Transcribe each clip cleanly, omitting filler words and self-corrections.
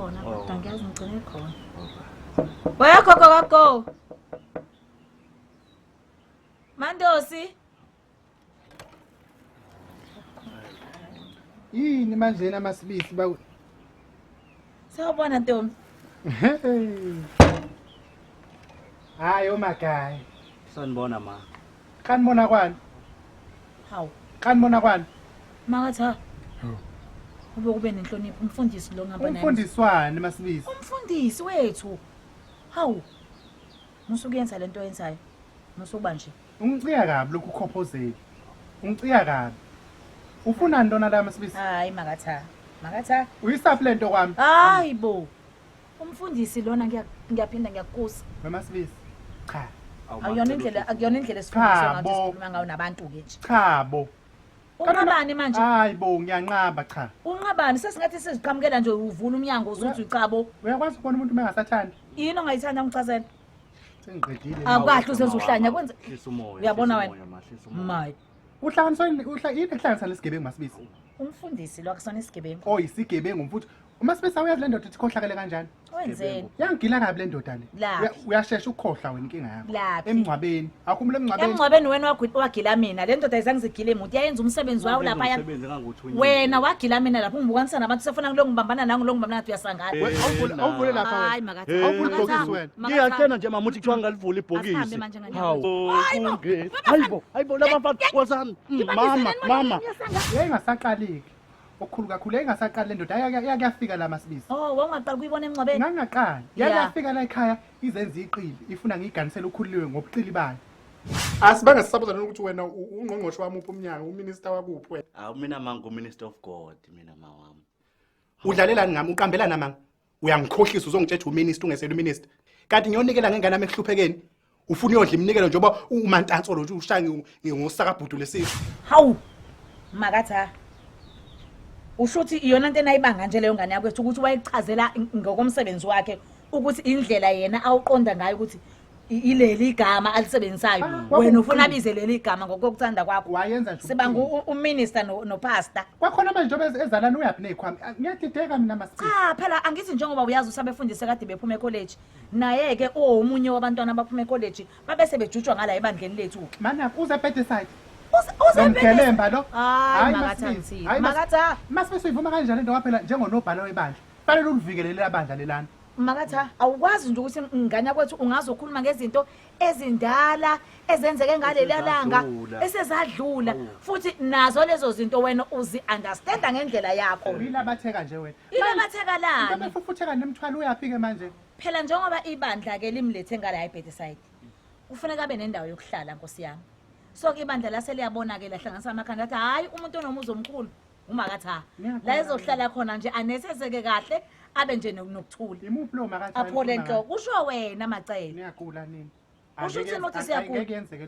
khona kodwa ngiyazi ngigcine khona. Wayakhokho kakho. Mandosi. Yini manje na masibisi ba Sawubona Ntombi. Hayi omakaya. Sanibona ma. Kanibona kwani? Hawu. Kanibona kwani? Makatha. Ube kube nenhlonipho umfundisi lo ngihamba naye. Umfundiswane masibisi. Umfundisi wethu. Hawu. Musukuyenza lento oyenzayo. Musukuba nje. Ungicika kabi lokhu ukhophozeli. Ungicika kabi. Ufuna ntona la masibisi? Hayi makatha. Makatha. Uyisaphi lento kwami? Hayi bo. Umfundisi lona ngiyaphinda ngiyakukusa. Masibisi. Cha. Akuyona indlela esifundiswa ngathi sikhuluma ngayo nabantu ke nje. Cha bo. Unqabani manje? Hayi bo ngiyanqaba cha. Unqabani sesingathi siziqhamukela nje uvula umnyango uzuthi ucabo. Uyakwazi ukubona umuntu mengasathandi? Yini ongayithanda ngichazela? Sengiqedile. Akahle usezuhlanya kwenza. Uyabona wena? Mayi. Uhlanganiswa yini ehlanganisa lesigebengu masibisi? Umfundisi lo akusona isigebengu. Oh isigebengu mfuthu. Umasibisi awuyazi le ndoda ikhohlakele kanjani? Wenzeni? Yangigila kabi le ndoda le. Uyashesha ukukhohla wena inkinga yakho. Emngcwabeni. Akhumule emngcwabeni. Emngcwabeni wena wagila mina. Le ndoda ayizange zigile imuntu. Yayenza umsebenzi wawo lapha ya. Wena wagila mina lapha ungibukwanisa nabantu sefuna ngilo ngibambana nangu lo ngibambana nathi uyasangana. Awuvule lapha wena. Hayi makatha. Awuvule ibhokisi wena. Ngiyacela nje mama uthi kuthiwa ngalivula ibhokisi. Hawu. Hayibo labafana kwasami. Mama. Yayingasaqaliki. Okhulu kakhulu engasaqali le ndoda yakuyafika la masibisi. Oh wawungaqali kuyibona emncwabeni. Ngangaqali. Yakuyafika la ekhaya izenza iqili ifuna ngiganisele ukhuliwe ngobuqili bayo. Asibange sisabuza nini ukuthi wena ungqongqoshe wami uphi umnyango uminister wakuphi wena? Hawu mina manga uminister of God mina mawami. Udlalelani ngami uqambelana manga? Uyangikhohlisa uzongitshela uminister ungesela uminister. Kanti ngiyonikela ngengane nami ehluphekeni. Ufuna uyodla iminikelo njengoba umantanso lo nje ushaya ngosakabhudu lesizwe. Hawu. Makatha. Ushuthi iyona into enayibanga nje leyo ngane yakwethu ukuthi wayichazela ngokomsebenzi wakhe ukuthi indlela yena awuqonda ngayo ukuthi ileli igama alisebenzisayo wena ufuna abize leli igama ngokuthanda kwakho wayenza nje siba uminister no-pastor kwakhona manje njengoba ezalana uyapi nezikhwami ngiyadideka mina masibisi phela angithi njengoba uyazi usabefundise kade bephuma ecollege naye ke omunye wabantwana abaphuma ecollege babe sebejujwa ngala ebandleni lethu mana uze bedeside uzebelemba lo hayi makathansi makatha masibisi uyivuma kanjani into kwaphela njengonobhala webandla fanele ulivikelele abandla lelana makatha awukwazi nje ukuthi ingane kwethu ungazokhuluma ngezinto ezindala ezenzeke ngaleli langa esezadlula futhi nazo lezo zinto wena uzi understand ngendlela yakho ilabatheka nje wena ilabatheka lana ngabe fufutheka nemthwalo uyafike manje phela njengoba ibandla ke limlethe ngala eBetheside ufuneka abe nendawo yokuhlala Nkosi yami so ke ibandla lase liyabona ke lahlanganisa amakhanda athi hayi umuntu onomuzi omkhulu umakatha la ezohlala khona nje aneseseke kahle abe nje nokuthula imuphi lo makatha aphole enhloko kusho wena macela ngiyaqula nini usho ukuthi ukuthi siyaqula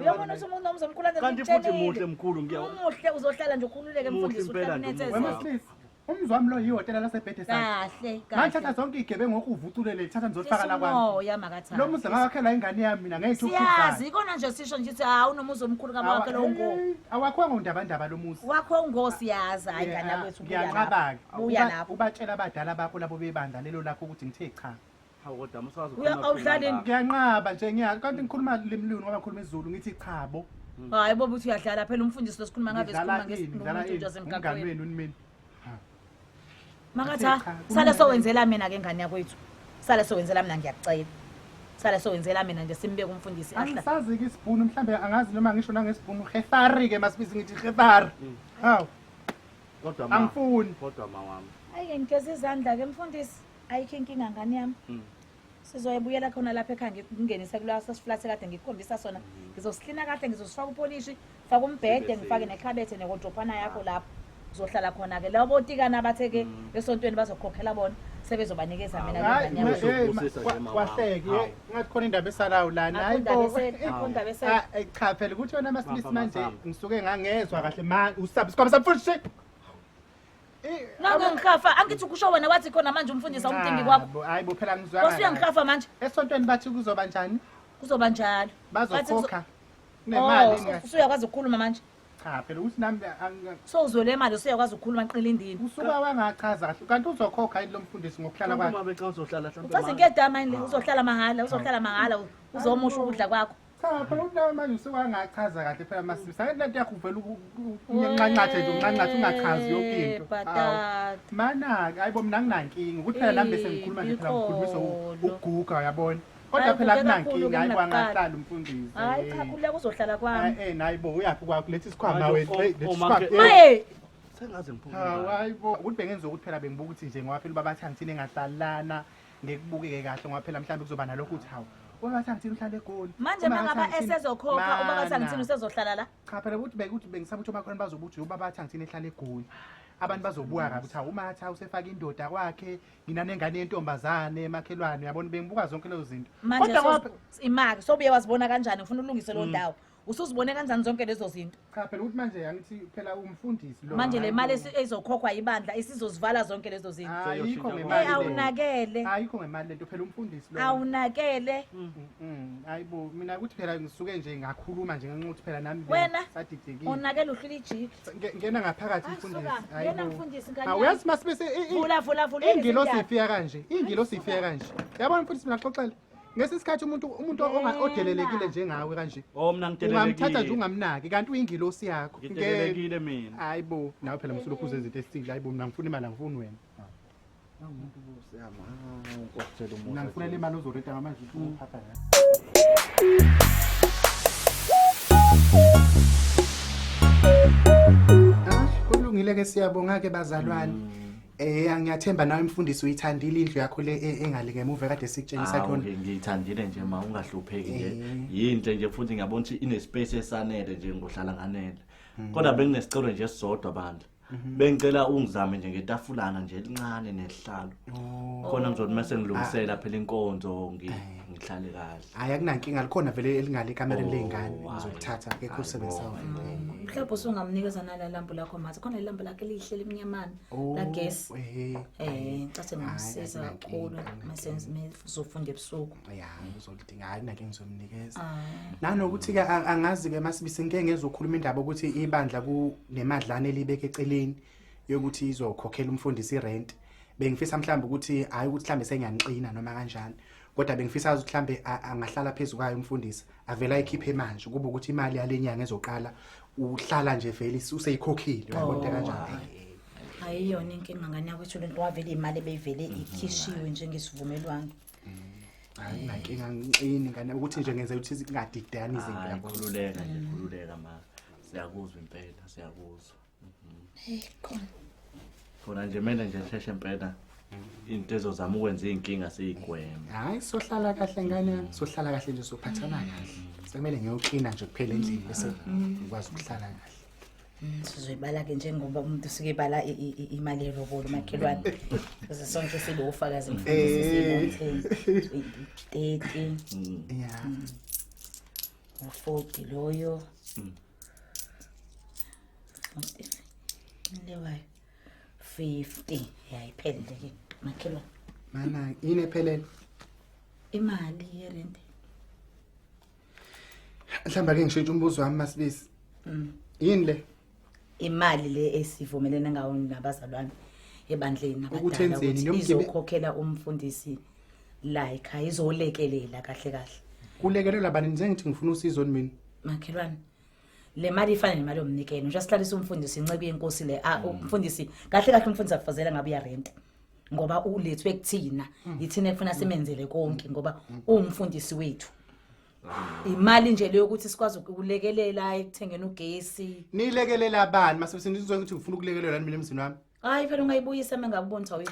uyabona ukuthi umuntu omuzi omkhulu kanti futhi muhle mkhulu umuhle uzohlala nje ukhululeke mfundisi uhlala unethezeke wemasisi umzwami lo yihotela lasebhedeside kahle manje thatha zonke igebengu ngokuvuthulele thatha ngizofaka la kwami moya makatha lo muzi ngawakhela ingane yami mina ngeke siyazi ikona nje sisho nje ukuthi hawu nomuzi omkhulu kama wakhe lo ngo awakho ngondaba lo muzi wakho ngosiyazi hayi ngana kwethu ngiyanqaba buya lapho ubatshela abadala bakho labo bebandla lelo lakho ukuthi ngithe cha hawu kodwa amasazi awudlaleni ngiyanqaba nje ngiyazi kanti ngikhuluma limluni ngoba ngikhuluma isiZulu ngithi cha bo hayi bobo uthi uyadlala phela umfundisi lo sikhuluma ngabe sikhuluma ngesinto zasemgaqweni wenu mina makatha sale sowenzela mina ke ngane yakwethu sale sowenzela mina ngiyakucela sale sowenzela mina nje simbeke umfundisi ahla angisazi ke isibhunu mhlambe angazi noma ngisho nangesibhunu hefari ke masibisi ngithi hefari hawu kodwa angifuni kodwa mawami ayike ngigeza izandla ke mfundisi ayikho inkinga ngane yami sizoyibuyela khona lapha ekhaya ngingenise kula sasiflathe kade ngikukhombisa sona ngizosihlina kade ngizosifaka upolishi faka umbhede ngifake nekhabethe nekodrophana yakho lapho uzohlala khona ke labo botikana abatheke esontweni bazokhokhela bona sebezobanikeza mina wahleke ngathi khona indaba esalayo lana hayibo cha phela ukuthi wena masibisi manje ngisuke ngangezwa kahle manje usubscribe futhi ngikhafa angithi kusho wena wathi khona manje umfundisi awumdingi kwakho hayibo phela ngizwa Nkosi uyangikhafa manje esontweni bathi kuzoba njani kuzoba njalo bazokhokha nemali usuyakwazi ukukhuluma manje Cha phela uthi nami So uzwele imali usuyakwazi ukukhuluma nqilindini. usuka wangachaza kahle kanti uzokhokha yini lo mfundisi ngokuhlala kwakhe. Uma beca uzohlala mhlawumbe. Uthi ngedama yini uzohlala mahhala, uzomusha ukudla kwakho. Cha phela unawe manje usuka wangachaza kahle phela masibisa. Ngeke lento yakho uvela unqanqathe nje unqanqathe ungachazi yonke into. Mana hayibo mina nginankinga ukuthi phela nami bese ngikhuluma nje phela ngikhulumisa ukuguga yabona. Kodwa phela kunankinga hayibo angahlala umfundisi. Hayi cha khuleka uzohlala kwami. Nayibo uyaphi kwakho lethi sikhwama wena lethi sikhwama. Maye Sengaze ngiphume. Hayibo ukuthi bengenza ukuthi phela bengibuka ukuthi nje ngoba phela babathanga thina engahlalana ngekubukeke kahle ngoba phela mhlawumbe kuzoba nalokho uthi hawu ubathanga thina uhlale egoli manje mangaba esezokhokha ubabathanga thina usezohlala la cha phela ukuthi bengisaba ukuthi umakhona bazobuthi ubabathanga thina ehlale egoli abantu bazobuka kabi ukuthi hawu umatha usefaka indoda kwakhe nginanengane yentombazane emakhelwane yabona bengibuka zonke lezo zinto manje imali sobuye wazibona kanjani ufuna ulungise lo ndawo usuzibone kanjani zonke lezo zinto cha phela ukuthi manje angithi phela umfundisi lo manje le mali ezokhokhwa ibandla isizozivala zonke lezo zinto ayikho ngemali awunakele ayikho ngemali lento phela umfundisi lo awunakele hayibo mina ukuthi phela ngisuke nje ngakhuluma nje ngenxa ukuthi phela nami sadidekile unakele uhlula ijiki ngena ngaphakathi umfundisi yena umfundisi ngani awuyazi masibese vula ingilo sifika kanje ingilo sifika kanje yabona mfundisi mina xoxela ngesikhathi umuntu odelelekile njengawe kanje Mina ngidelelekile ungamthatha nje ungamnaki kanti uyingilosi yakho ngidelelekile mina hayibo nawe phela msulokhu uze izinto esithile hayibo mina ngifuna imali angifuni wena umuntu bosiyama ngokutshela umuntu mina ngifuna le mali uzorenta ngamanje uphapha la kulungile ke siyabonga ke bazalwane ngiyathemba nawe mfundisi uyithandile indlu yakho le engale ngemuva kade sikutshengisa khona ngiyithandile nje ma ungahlupheki nje yinhle nje futhi ngiyabona ukuthi ine space esanele nje ngohlala nganele kodwa benginesicelo nje esisodwa bandla bengicela ungizame nje ngetafulana nje elincane nesihlalo khona ngizothi mase ngilungisela phela inkonzo ngihlale kahle hayi akunankinga likhona vele elingale ikamereni lengane ngizokuthatha ke kusebenzayo mhlawumbe usungamnikeza nala lambu lakho mathi khona ilambu lakhe lihle lemnyamana la gas ngicathe ngimsiza kakhulu masenze mezofunda ebusuku ya uzolidinga hayi nake ngizomnikeza nanokuthi ke angazi ke masibisi ngeke ngezokhuluma indaba ukuthi ibandla kunemadlana elibeke eceleni yokuthi izokhokhela umfundisi irent bengifisa mhlawumbe ukuthi hayi ukuthi mhlawumbe sengiyanqina noma kanjani kodwa bengifisa ukuthi mhlawumbe angahlala phezulu kwayo umfundisi avela ikhiphe manje kube ukuthi imali yalenyanga ezoqala uhlala nje vele useyikhokhile uyabona kanjani ayiyona inkinga ngani yakwethu lento wavela imali beyivele ikhishiwe njengesivumelwano hayi nankinga ngiqini ngane ukuthi nje ngenze ukuthi singadidani izinto yakhululeka nje khululeka ma siyakuzwa impela siyakuzwa khona nje mina nje sheshe impela into ezozama ukwenza inkinga siyigwema hayi sohlala kahle ngane sohlala kahle nje sophathana kahle semele ngiyoqina nje kuphela endlini bese ngikwazi ukuhlala kahle sizoyibala ke njengoba umuntu usuke bala imali yerobolo makhelwane bese sonke sibe ufakazi mfundisi sibonke 30 yeah u40 loyo lewayo 50 yayiphelele ke makhelwane mana yini ephelele imali yerent mhlamba ke ngishintsha umbuzo wami masibisi yini le imali le esivumelene ngawo nabazalwane ebandleni ukuthi izokhokhela umfundisi la ekhaya izolekelela kahle kahle kulekelela bani njengithi ngifuna usizo mina makhelwane le mali ifana nemali yomnikelo nje sihlalisa umfundisi incebe yenkosi le umfundisi kahle kahle umfundisi akufazela ngabe uyarent ngoba ulethwe kuthina yithina efuna semenzele konke ngoba umfundisi wethu imali nje leyo ukuthi sikwazi ukulekelela ekuthengeni ugesi nilekelela abani masebese nizwe ukuthi ngifuna ukulekelela mina emzini wami hayi phela ungayibuyisa mengabona ukuthi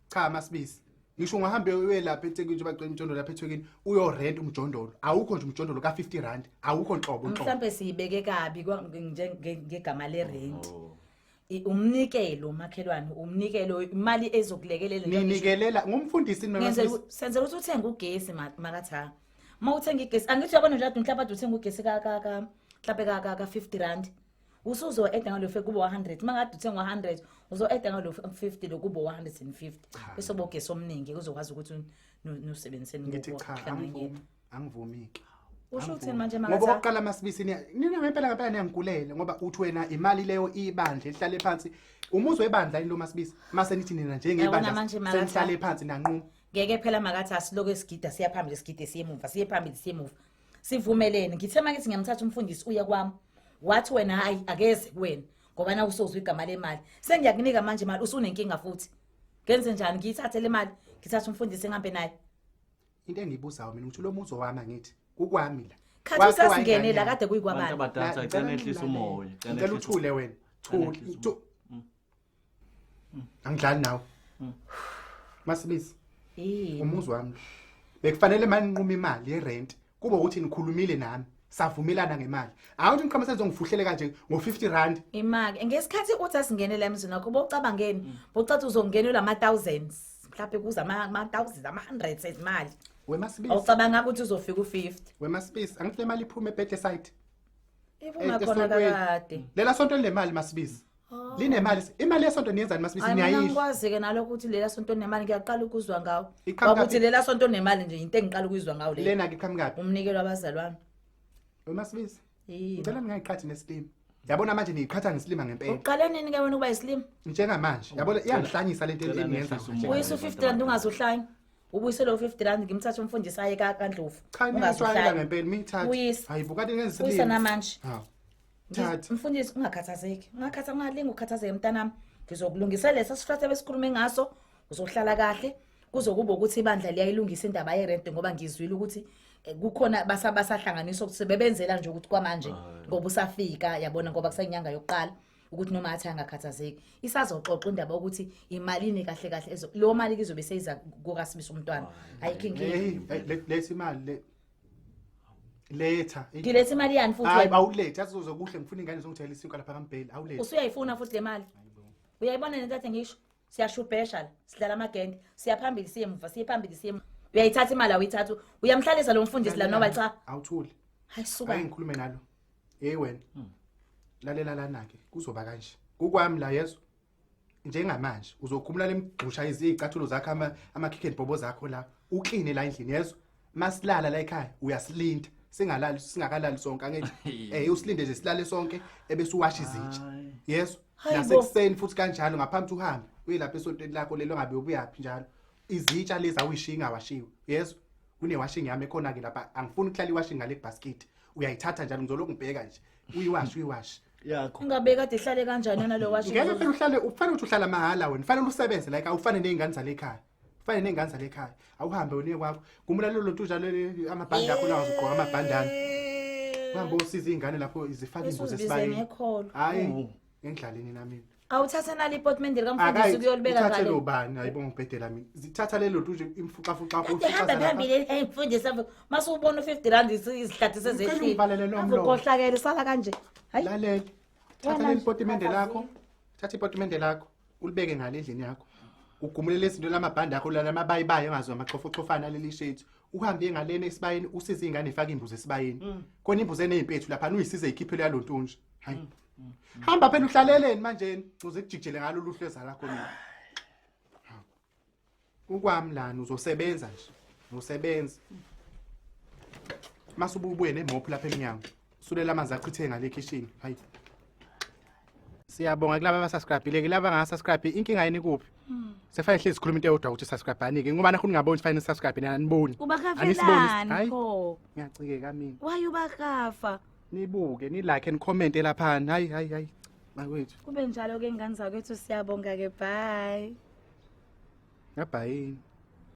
cha masibisi ngisho ungahambe uye lapha eThekwini nje bacela umjondolo lapha eThekwini uyo rent umjondolo awukho nje umjondolo ka 50 rand awukho nhlobo mhlawumbe siyibeke kabi ngegama le rent umnikelo makhelwane umnikelo imali ezokulekelela ninikelela ngumfundisi ngenze senze ukuthi uthenga ugesi makatha mawuthenga igesi angithi uyabona nje lapho mhlawumbe uthenga ugesi ka mhlawumbe ka 50 rand usuzo edda ngalo fe kubo 100 mangade uthenga 100 uzo edda ngalo 50 lokubo 150 bese bogesi omningi kuzokwazi ukuthi nosebenziseni ngokuhlanganyela angivumiki Usho uthini manje ngoba Makatha? oqala Masibisi nina ngempela niyangigulele ngoba uthi wena imali leyo ibandla ehlale phansi umuzi webandla lo Masibisi mase nithi nina Yabona njengebandla manje, Makatha. senihlale phansi nanquma. Ngeke phela Makatha asiloko esigida siyaphambili isigide siyemuva siyephambili siyemuva. Sivumelene ngithema ngithi ngiyamthatha umfundisi uye kwami. Wathi wena hayi akeze wena ngoba na usozwa igama lemali. Sengiyakunika manje imali usunenkinga futhi. Ngenze njani ngiyithathe le mali ngithatha umfundisi engambe naye. Into engiyibuzayo mina ukuthi lo muzo wami ngithi kukwami la. Khathi usasingenela kade kuyikwabani. Abadala cela ehlisa umoya. Ngicela uthule wena. Thule. Angidlali nawe. Masibisi. Umuzi wami. Bekufanele manje nquma imali yerent. Kuba ukuthi nikhulumile nami. Savumelana ngemali. Awuthi ngiqhama senzongifuhlele kanje ngo50 Imali ngesikhathi uthi asingenele emzini wakho bocabangeni bocathi uzongenelwa ama-thousands mhlawumbe kuza ama-thousands ama-hundreds ezimali. Wemasibisi. Awucabanga ukuthi uzofika u50. Wemasibisi angifile imali iphume ebhede site. Iphuma khona kakade. Lela sonto lemali Masibisi. Linemali imali yesonto niyenzani Masibisi niyayisho. Ngikwazi ke nalokho ukuthi lela sonto nemali ngiyaqala ukuzwa ngawo. Iqhamuka Ukuthi lela sonto nemali nje into engiqala ukuzwa ngawo le. Lena ke iqhamuka. Umnikelo abazali wami. Wemasibisi. Ngicela ningayiqhathi nesilimo. Yabona manje niyiqhatha ngesilima ngempela. Uqale nini ke wena ukuba isilimo? Njengamanje. Yabona iyangihlanyisa lento eniyenza manje. Uyisa u50 ungazuhlanya. Ubuyiselo u50 ngimthatha umfundisi aye kaNdlovu. Cha ngiyashayela ngempela mithatha. Hayi bukade ngenza Uyisa namanje. Ha. Thatha. Mfundisi ungakhathazeki. Ungakhatha ungalingi ukhathazeke mntanami. Ngizokulungisela lesa sifrathe besikhulume ngaso. Uzohlala kahle. Kuzokuba ukuthi ibandla liyayilungisa indaba yerent ngoba ngizwile ukuthi kukhona basahlanganiswa ukuthi sebebenzela nje ukuthi kwamanje ngoba usafika yabona ngoba kusenyanga yokuqala ukuthi noma athi angakhathazeki isazoxoxa indaba ukuthi imalini kahle kahle lo mali kizobe seyiza kukaSibisi umntwana ayikho inkinga. Lethi imali le letha Ngilethe imali yani futhi hayi awulethe azokuhle ngifuna ingane zongithela isinko lapha kaMbheli awulethe usuyayifuna futhi le mali uyayibona nentathe ngisho siyashubhesha la sidlala amagende siyaphambili siyemuva siyephambili siyemuva uyayithatha imali awuyithatha uyamhlalisa lo mfundisi la noma cha awuthuli hayi suka hayi ngikhulume nalo wena lalela lana ke kuzoba kanje kukwami la yeso njengamanje uzokhumula lemgxusha izicathulo zakho amakhikhe and bobo zakho la ukline la endlini yeso masilala la ekhaya uyasilinda singakalali sonke angithi usilinde nje silale sonke ebese uwasha izitsha yeso nasekuseni futhi kanjalo ngaphambi uhambe uyilapha esontweni lakho lelo ngabe ubuyaphi njalo izitsha lezi awuyishinga awashiwe yeso kunewashing yami ekhona ke lapha angifuni ukuhlala iwashing ngale basket uyayithatha njalo ngizoloku ngibheka nje uyiwashi yakho ungabe kade ihlale kanjani yona lo washing ngeke phela uhlale ufanele ukuthi uhlala mahala wena fanele usebenze like awufane nezingane zale ekhaya ufane nezingane zale ekhaya awuhambe uniye kwakho kumula lo nto njalo amabhandi akho lawo uzogqoka amabhandana uhambe usiza izingane lapho izifaka imbuzi esibayeni hayi ngidlaleni nami awuthatha nali iportmende likamfundisi ukuyolibeka ngale uthathe lo bani hayibo ngibhedela mina zithatha lelo nto nje imfuqa hamba phambili mfundisi mase ubona u50 izihlathi sezehlile uzokohlakela sala kanje hayi lalela thatha leli portmende lakho ulibeke ngale endlini yakho ugumulele izinto lamabhandi akho la mabayibayi engazwa amaxofoxofana leli sheet uhambe ngalena esibayeni usiza izingane ifaka imbuzi esibayeni khona imbuzi eneziphethu lapha uyisize ikhiphele yalo ntonje hayi hamba phela uhlaleleni manje uze kujijele ngalo luhleza lakho mina ukwami lana uzosebenza nje usebenza masububuye nemophu lapha eminyango sulela amanzi achithe ngale kitchen hayi siyabonga kulabo abasubscribe laba abangasubscribe inkinga yini kuphi sefanele hlezi sikhuluma into eyodwa ukuthi subscribe anike ngoba nakhona ngaboni fanele subscribe naniboni ubakafelani pho ngiyacikeka mina wayubakafa nibuke ni like and comment lapha hayi makwethu kube njalo ke ingane zakwethu siyabonga ke bye bye